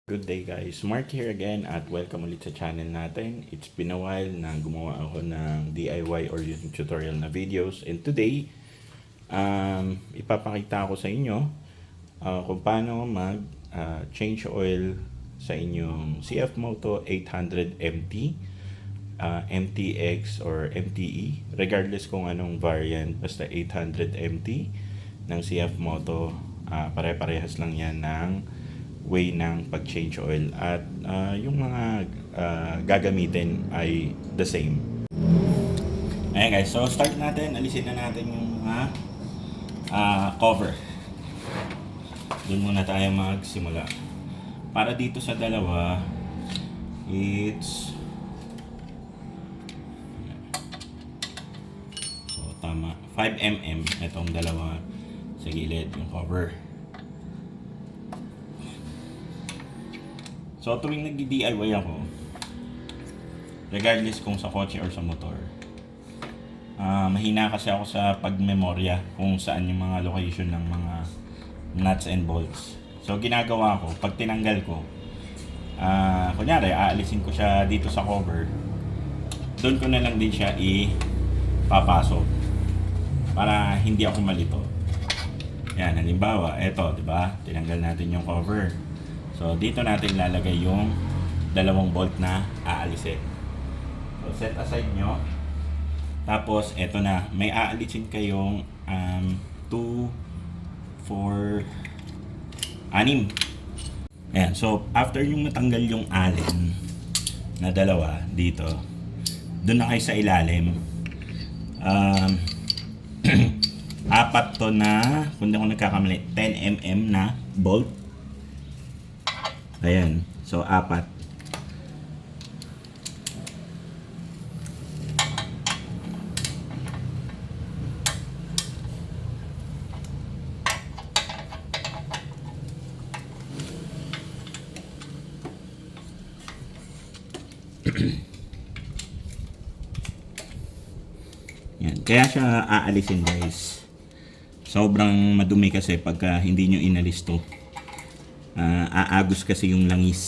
Good day guys, Mark here again at welcome ulit sa channel natin. It's been a while na gumawa ako ng DIY or yung tutorial na videos, and today ipapakita ko sa inyo kung paano mag change oil sa inyong CF Moto 800 MT, MTX or MTE, regardless kung anong variant, basta 800 MT ng CF Moto. Pare-parehas lang yan ng way ng pag-change oil at yung mga gagamitin ay the same. Ayan guys, so start natin. Alisin na natin yung mga cover. Doon muna tayo magsimula. Para dito sa dalawa, it's so tama 5mm itong dalawa sa gilid yung cover. So tuwing nag-DIY ako, regardless kung sa kotse or sa motor, mahina kasi ako sa pagmemorya kung saan yung mga location ng mga nuts and bolts. So ginagawa ko, pag tinanggal ko, kunyari aalisin ko siya dito sa cover, doon ko na lang din siya ipapasok para hindi ako malito. Yan, halimbawa, eto, di ba? Tinanggal natin yung cover. So, dito natin lalagay yung dalawang bolt na aalisin. So, set aside nyo. Tapos, eto na. May aalisin kayong 2, 4, 6. Ayan. So, after yung matanggal yung alin na dalawa dito, doon na kayo sa ilalim. Apat to na, kung hindi ako nagkakamali, 10mm na bolt. Ayan. So, 4. Yan. Kaya siya aalisin guys. Sobrang madumi kasi pagka hindi nyo inalis to. Aagos kasi yung langis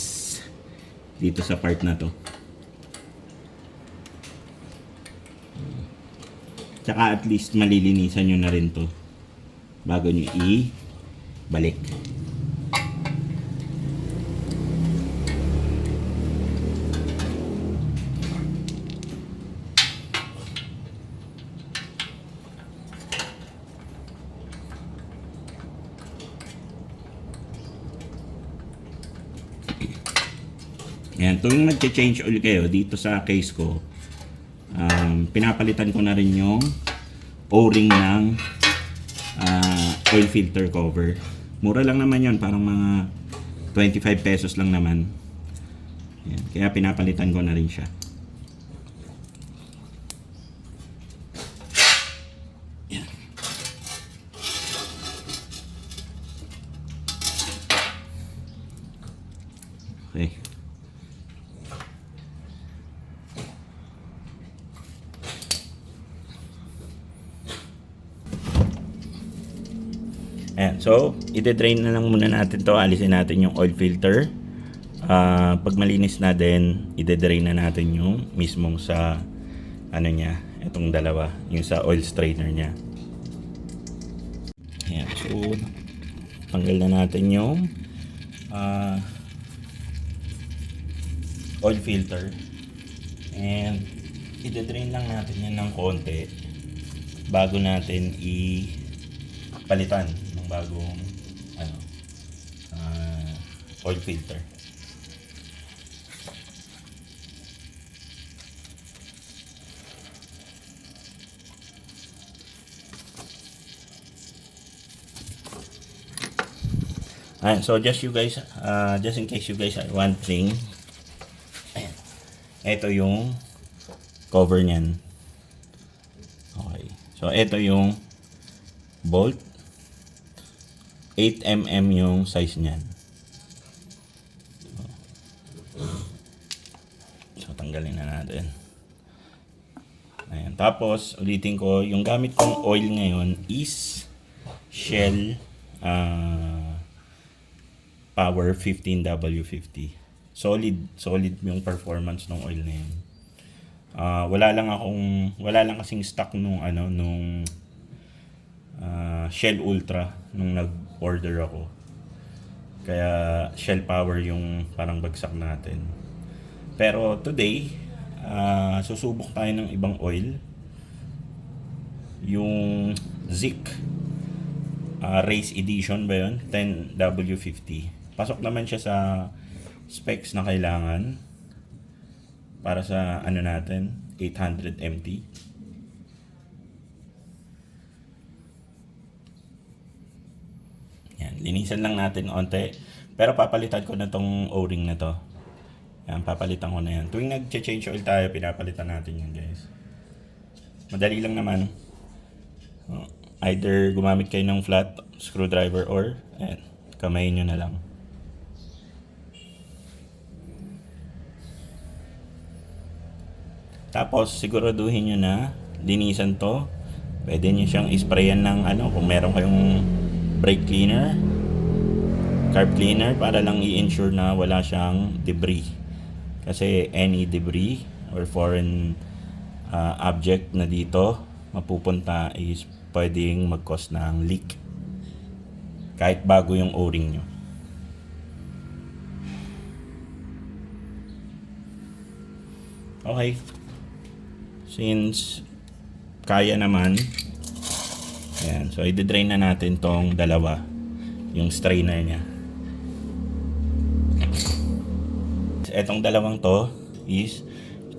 dito sa part na to. Tsaka at least malilinisan nyo na rin to bago nyo i-balik. Yan, tuwing nag-change oil kayo dito sa case ko, pinapalitan ko na rin yung O-ring ng oil filter cover. Mura lang naman yon, parang mga 25 pesos lang naman. Yan, kaya pinapalitan ko na rin siya. Yan. Okay. Ayan, so ide-drain na lang muna natin to. Alisin natin yung oil filter. Pag malinis na din, ide-drain na natin yung mismong sa ano niya, itong dalawa, yung sa oil strainer niya. Ayan, so tanggal na natin yung oil filter, and ide-drain lang natin yan ng konti bago natin palitan ng bagong oil filter. So just in case you guys are wondering, ayan, ito yung cover niyan. Okay, so ito yung bolt, 8mm yung size niyan. So tanggalin na natin. Ayan. Tapos ulitin ko, yung gamit kong oil ngayon is Shell Power 15W50. Solid yung performance ng oil na yun. Wala lang kasing stock nung Shell Ultra nung nag-order ako. Kaya Shell Power yung parang bagsak natin. Pero today, susubok tayo ng ibang oil. Yung Zik Race Edition ba yun? 10W50. Pasok naman siya sa specs na kailangan para sa natin 800 MT. Yan, linisan lang natin onte. Pero papalitan ko na tong O-ring na to. Yan, papalitan ko na yan. Tuwing nag-change oil tayo, pinapalitan natin yan, guys. Madali lang naman. Either gumamit kayo ng flat screwdriver or kamayin nyo na lang. Tapos siguraduhin nyo na linisan to. Pwede nyo siyang isprayan ng kung meron kayong brake cleaner, carb cleaner, para lang i-ensure na wala siyang debris. Kasi any debris or foreign object na dito mapupunta is pwedeng mag-cause ng leak kahit bago yung O-ring nyo. Okay, since kaya naman, ayan, so i-drain na natin tong dalawa, yung strainer nya. Etong dalawang to is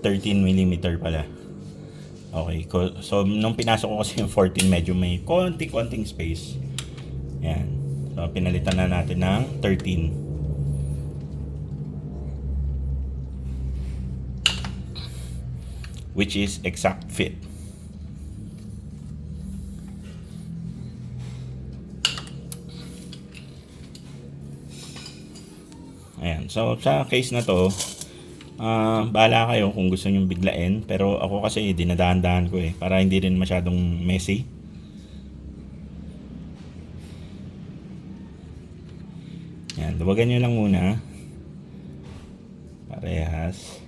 13mm pala. Okay, so nung pinasok ko kasi yung 14, medyo may konting space. Yan. So pinalitan na natin ng 13. Which is exact fit. Ayan. So sa case na to, bahala kayo kung gusto nyo biglain, pero ako kasi dinadahan-dahan ko para hindi rin masyadong messy. Yan, luwagan nyo lang muna parehas.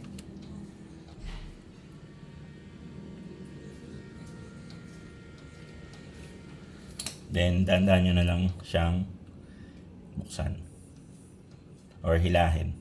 Then dahan-dahan nyo na lang siyang buksan or hilahin.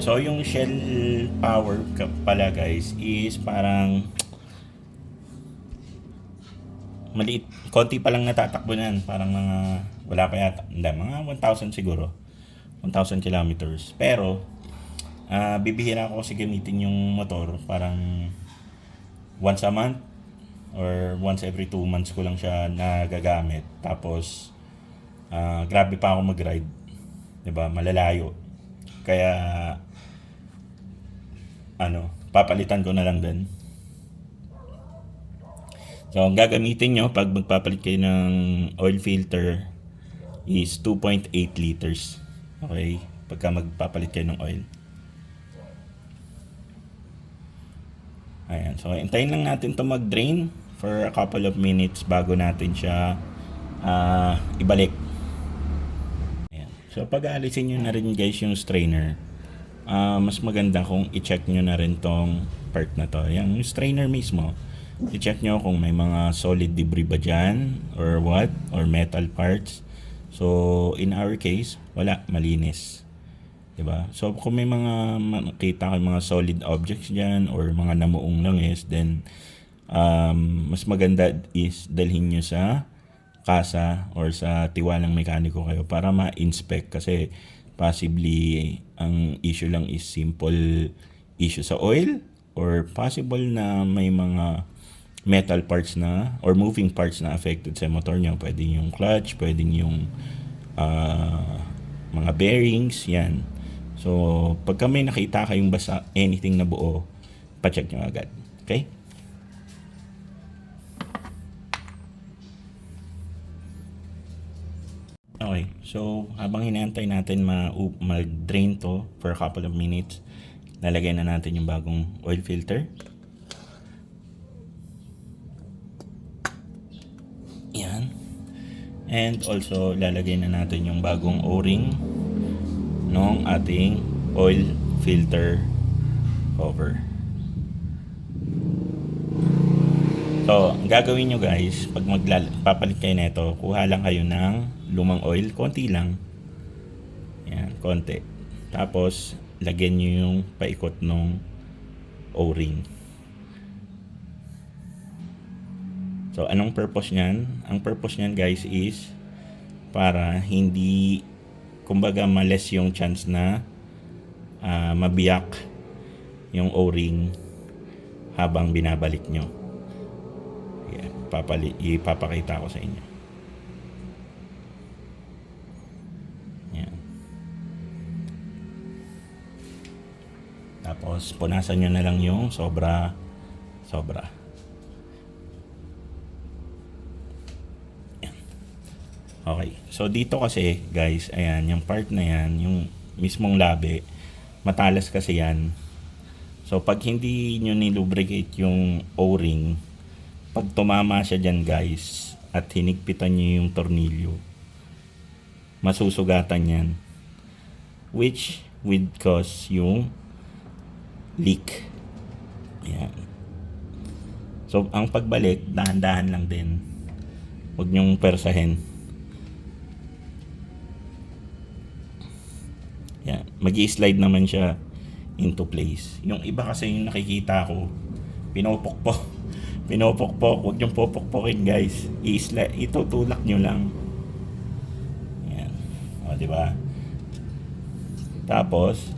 So yung Shell Power pala, guys, is parang maliit, konti pa lang natatakbo niyan, parang mga wala pa yata, hindi, mga 1,000 siguro, 1,000 kilometers. Pero bibihira ako kasi gamitin yung motor, parang once a month or once every 2 months ko lang siya nagagamit. Tapos grabe pa ako mag-ride, 'di ba? Malalayo. Kaya papalitan ko na lang din. So, ang gagamitin nyo pag magpapalit kayo ng oil filter is 2.8 liters. Okay? Pagka magpapalit kayo ng oil. Ayan. So, hintayin lang natin to mag-drain for a couple of minutes bago natin siya ibalik. Ayan. So, pag-aalisin nyo na rin, guys, yung strainer, mas maganda kung i-check nyo na rin tong part na to. Yung strainer mismo, i-check nyo kung may mga solid debris ba dyan or what, or metal parts. So in our case, wala, malinis, diba? So kung may mga makita kayo mga solid objects dyan or mga namuong langis, then mas maganda is dalhin nyo sa kasa or sa tiwalang mekaniko kayo para ma-inspect, kasi possibly ang issue lang is simple issue sa oil, or possible na may mga metal parts na or moving parts na affected sa motor nyo. Pwedeng yung clutch, pwedeng yung mga bearings, yan. So pagka may nakita kayong basta anything na buo, pa-check nyo agad. Okay? So, habang hinihintay natin mag-drain to for a couple of minutes, lalagay na natin yung bagong oil filter. Yan. And also, lalagay na natin yung bagong O-ring ng ating oil filter cover. So, ang gagawin nyo guys, pag papalit kayo nito, kuha lang kayo ng lumang oil, konti lang. Yan, konti. Tapos, lagyan nyo yung paikot ng O-ring. So, anong purpose niyan? Ang purpose niyan guys is para hindi, kumbaga, males yung chance na mabiyak yung O-ring habang binabalik nyo. Yeah, ipapakita ko sa inyo. Yan. Tapos, punasan nyo na lang yung sobra. Okay. So, dito kasi, guys, ayan, yung part na yan, yung mismong labi, matalas kasi yan. So, pag hindi nyo nilubricate yung O-ring, pag tumama siya dyan, guys, at hinigpitan nyo yung tornilyo, masusugatan yan. Which would cause yung leak. Ayan. So, ang pagbalik, dahan-dahan lang din. Huwag nyong persahin. Yan. Mag-i-slide naman siya into place. Yung iba kasi yung nakikita ko, pinopokpok. Huwag niyong popokpokin guys. Itutulak nyo lang. Yan. O, diba? Tapos,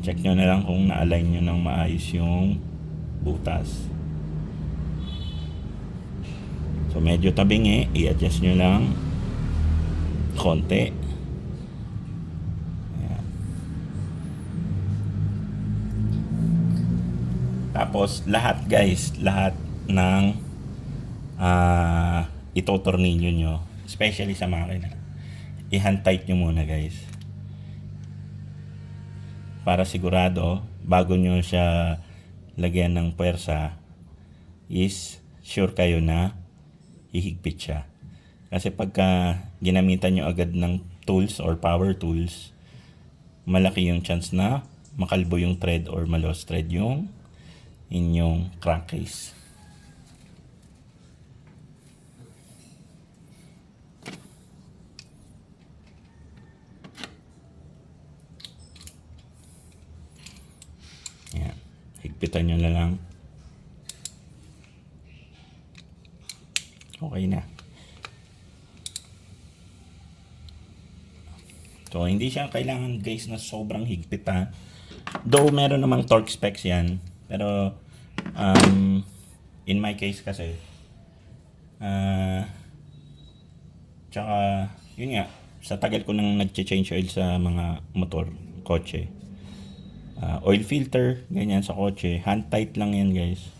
check nyo na lang kung na-align nyo ng maayos yung butas. So, medyo tabingi. I-adjust nyo lang konti. Tapos lahat guys, lahat ng itotornilyo nyo, especially sa makina, i-hand tight nyo muna guys. Para sigurado, bago nyo siya lagyan ng puwersa, is sure kayo na ihigpit siya. Kasi pagka ginamitan nyo agad ng tools or power tools, malaki yung chance na makalbo yung thread or malos thread yung inyong crankcase. Yan. Higpitan nyo na lang. Okay na. So, hindi siya kailangan guys na sobrang higpit ha. Though meron namang torque specs yan. Pero, in my case kasi, tsaka, yun nga, sa tagal ko nang nag-change oil sa mga motor, kotse. Oil filter, ganyan sa kotse. Hand tight lang yan guys.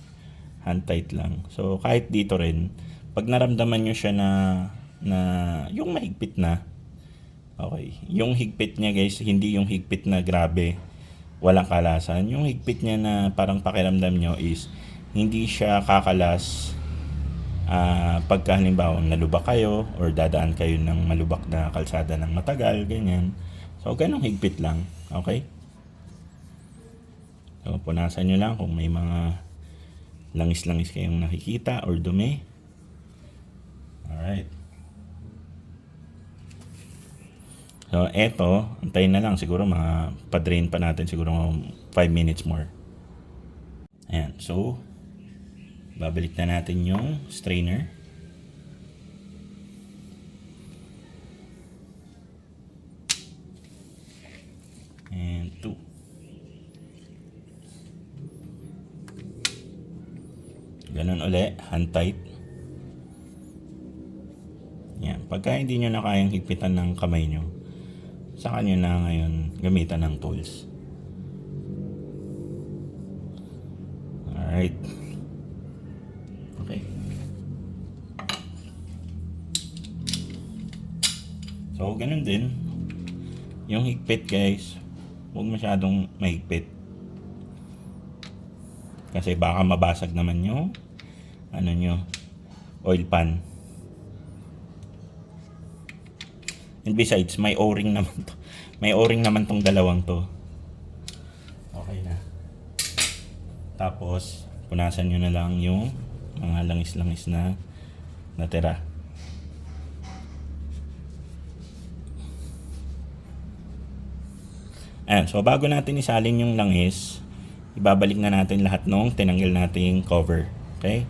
Hand tight lang. So, kahit dito rin, pag naramdaman nyo siya na yung mahigpit na, okay. Yung higpit niya guys, hindi yung higpit na grabe, walang kalasan. Yung higpit niya na parang pakiramdam nyo is hindi siya kakalas pagka halimbawa nalubak kayo or dadaan kayo ng malubak na kalsada ng matagal, ganyan. So, ganong higpit lang. Okay? So, punasan nyo lang kung may mga langis-langis kayong nakikita or dumi. Alright. So, eto, antayin na lang siguro pa-drain pa natin siguro 5 minutes more. Ayan. So, babalik na natin yung strainer. And 2. Ganun uli, hand tight. Yan. Pagka hindi nyo na kayang higpitan ng kamay nyo, saka nyo na ngayon gamitan ng tools. Alright. Okay. So, So, ganun din. Yung higpit guys, huwag masyadong mahigpit. Kasi baka mabasag naman yung ano nyo, oil pan. And besides, may o-ring naman to. May o-ring naman tong dalawang to. Okay na. Tapos, punasan nyo na lang yung mga langis-langis na natira. Ayan, so bago natin isalin yung langis, ibabalik na natin lahat nung tinanggal nating cover. Okay?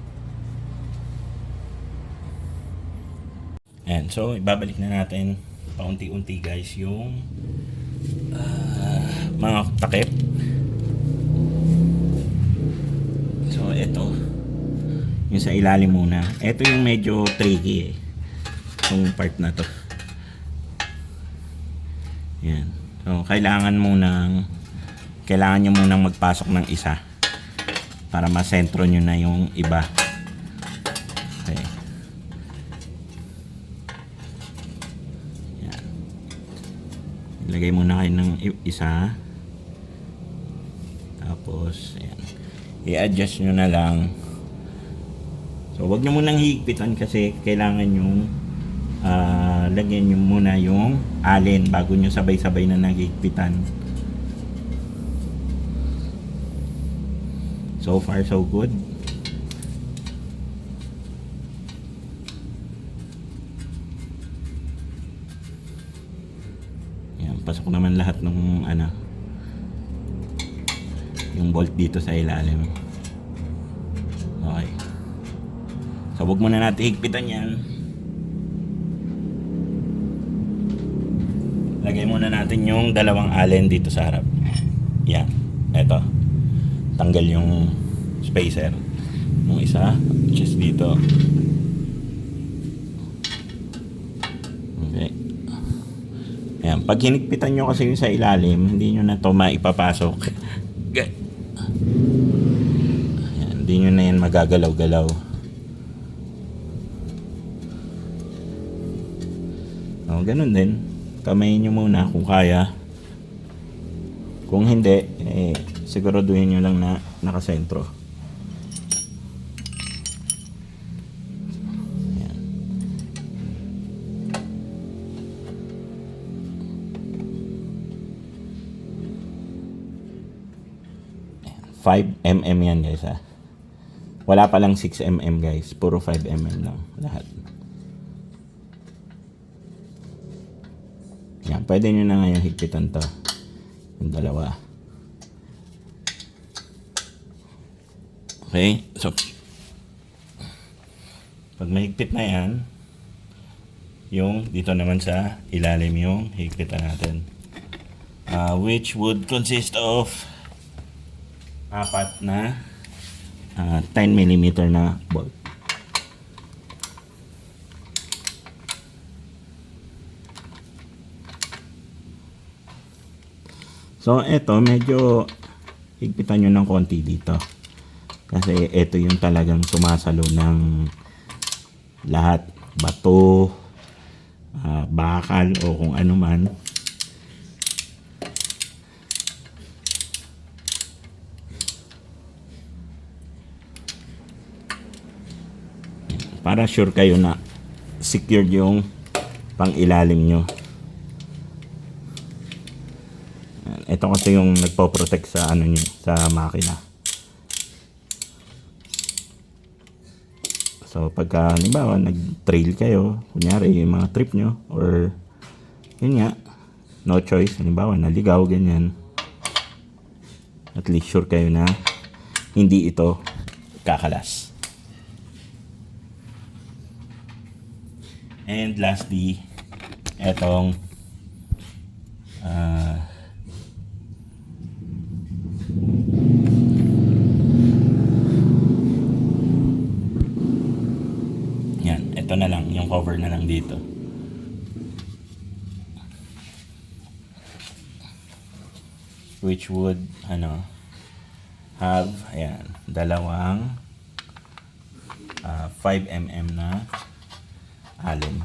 Ayan, so ibabalik na natin paunti-unti guys yung mga takip. So ito, yung sa ilalim muna. Ito yung medyo tricky yung part na to. Ayan. So, kailangan nyo munang magpasok ng isa para masentro nyo na yung iba. Okay. Yan. Ilagay muna kayo ng isa. Tapos, ayan. I-adjust nyo na lang. So, wag nyo munang higpitan kasi kailangan yung lagyan nyo muna yung allen bago nyo sabay-sabay na nagigpitan. So far so good. Yan, pasok naman lahat ng yung bolt dito sa ilalim. Okay. So wag muna natin higpitan yan. Lagay muna natin yung dalawang allen dito sa harap. Yan. Eto. Tanggal yung spacer. Yung isa, just dito. Okay. Ayan. Pag hinigpitan nyo kasi yung sa ilalim, hindi nyo na ito maipapasok. Ayan. Hindi nyo na yan magagalaw-galaw. O, ganun din. Kamayin nyo muna kung kaya. Kung hindi, siguraduhin nyo lang na nakasentro. Ayan. 5mm yan guys ha. Wala pa lang 6mm guys. Puro 5mm lang lahat. Yan, pwede nyo na ngayon higpitan to. Yung dalawa. Okay, so pag mahigpit na yan, yung dito naman sa ilalim yung higpitan natin. Which would consist of 4 na 10mm na bolt. So, eto, medyo higpitan nyo ng konti dito. Kasi eto yung talagang sumasalo ng lahat. Bato, bakal, o kung ano man. Para sure kayo na secured yung pang ilalim nyo. Ito kasi yung nagpo-protect sa ano nyo, sa makina. So pagka halimbawa nag-trail kayo, kunyari yung mga trip nyo or yun nga, no choice, halimbawa naligaw, ganyan. At least sure kayo na hindi ito kakalas. And lastly, etong ito na lang, yung cover na lang dito. Which would, have, ayan, dalawang 5mm na allen.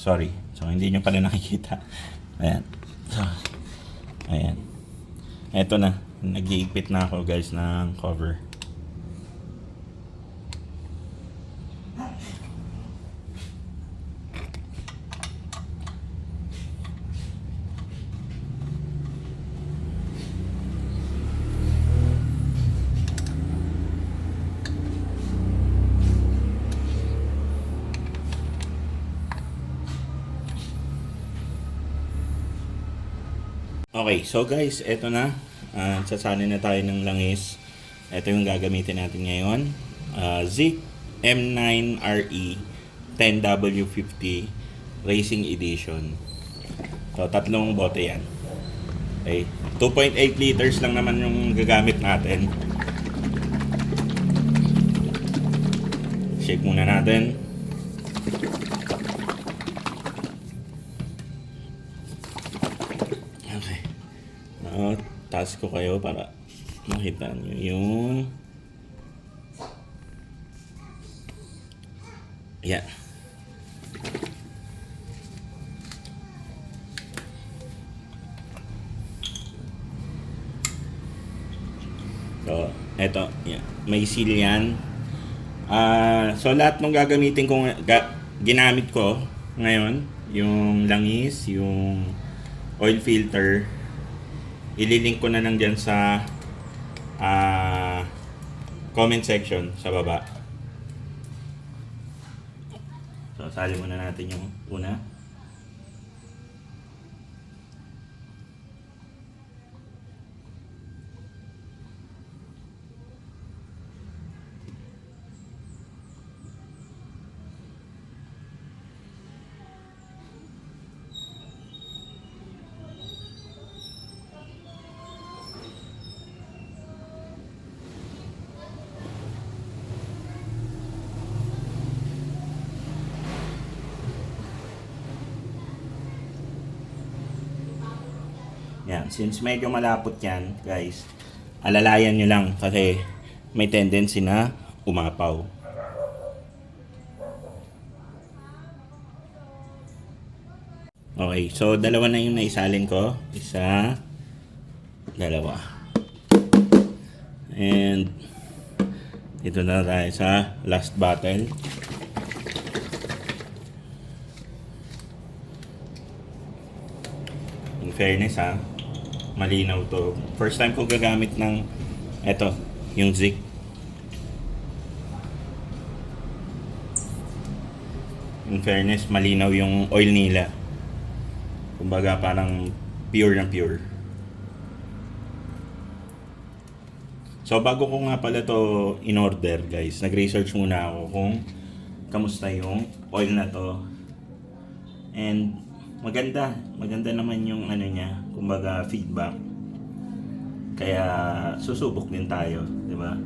Sorry. So, hindi nyo pala nakikita. Ayan. So, ayan. Eto na. Nag-iigpit na ako guys ng cover. Okay, so guys, eto na. Sasalin na tayo ng langis. Ito yung gagamitin natin ngayon. Zik M9RE 10W50 Racing Edition. So, 3 bote yan. Okay. 2.8 liters lang naman yung gagamit natin. Shake muna natin. Okay. Taas ko kayo para makita nyo yung yan. So, eto, yan. May seal yan. So, lahat ng gagamitin ko, ginamit ko ngayon, yung langis, yung oil filter, ililink ko na lang dyan sa comment section sa baba. So, sali muna natin yung una. Yan, since medyo malapot yan, guys, alalayan nyo lang kasi may tendency na umapaw. Okay, so dalawa na yung naisalin ko. Isa, dalawa. And dito na tayo sa last bottle. In fairness malinaw to. First time ko gagamit ng eto, yung Zik. In fairness, malinaw yung oil nila. Kumbaga parang pure na pure. So bago ko nga pala to in order guys, nag-research muna ako kung kamusta yung oil na to. And maganda naman yung ano niya, kumbaga feedback. Kaya susubok din tayo, di ba?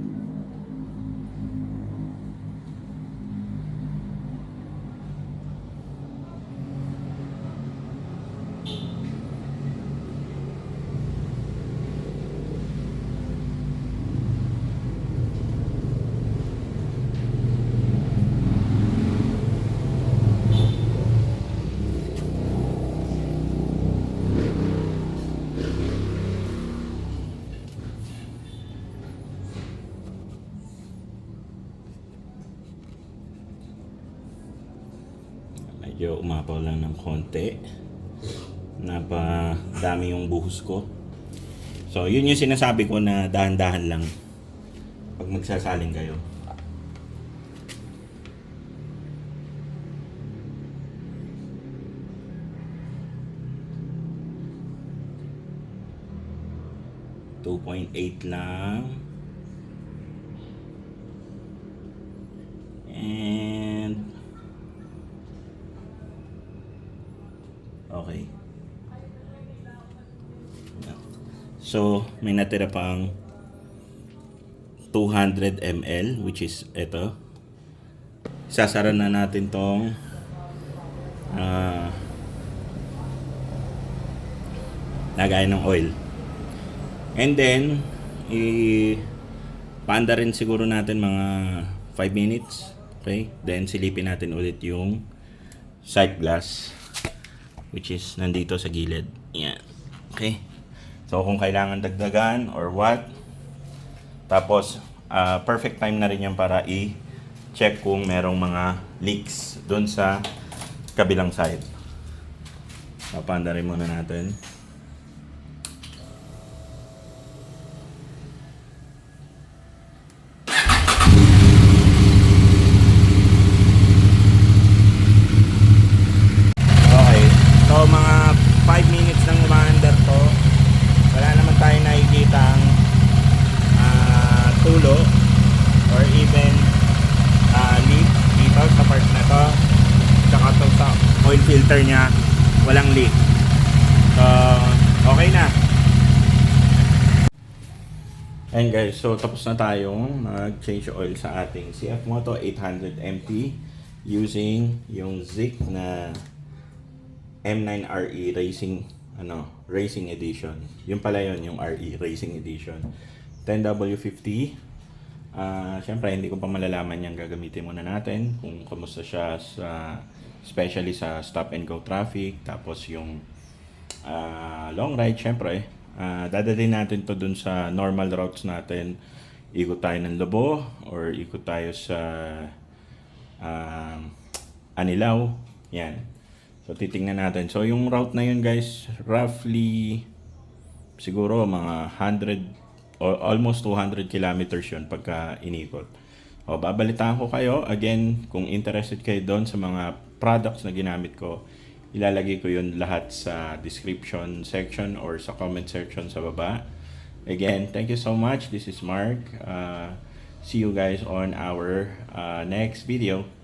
Medyo umapaw lang ng konti. Napadami yung buhos ko. So, yun yung sinasabi ko na dahan-dahan lang pag magsasaling kayo. .8 lang. And okay. So, may natira pang 200 ml which is ito. Sasara na natin tong lagayan ng oil. And then, paanda rin siguro natin mga 5 minutes. Okay? Then, silipin natin ulit yung sight glass, which is nandito sa gilid. Yan. Okay. So kung kailangan dagdagan or what, tapos perfect time na rin yan para i-check kung merong mga leaks doon sa kabilang side. Papandarin muna natin. Okay. So mga 5 minutes nang umaandar to. Wala naman tayo nakikitang tulo or even leak dito sa part na to. Tsaka to sa oil filter niya, walang leak. So, okay na. And guys, so tapos na tayong mag-change oil sa ating CF Moto 800MT using yung Zik na M9RE Racing Edition. Yung pala yun, yung RE Racing Edition. 10W50. Siyempre, hindi ko pa malalaman yan. Gagamitin muna natin kung kamusta siya especially sa stop and go traffic. Tapos yung long ride, siyempre. Dadalhin natin to dun sa normal routes natin. Ikot tayo ng Lobo or ikot tayo sa Anilao. Yan. So, titingnan natin. So, yung route na yun, guys, roughly siguro mga 100 or almost 200 kilometers yun pagka inikot. O, babalitaan ko kayo. Again, kung interested kayo doon sa mga products na ginamit ko, ilalagay ko yun lahat sa description section or sa comment section sa baba. Again, thank you so much. This is Mark. See you guys on our next video.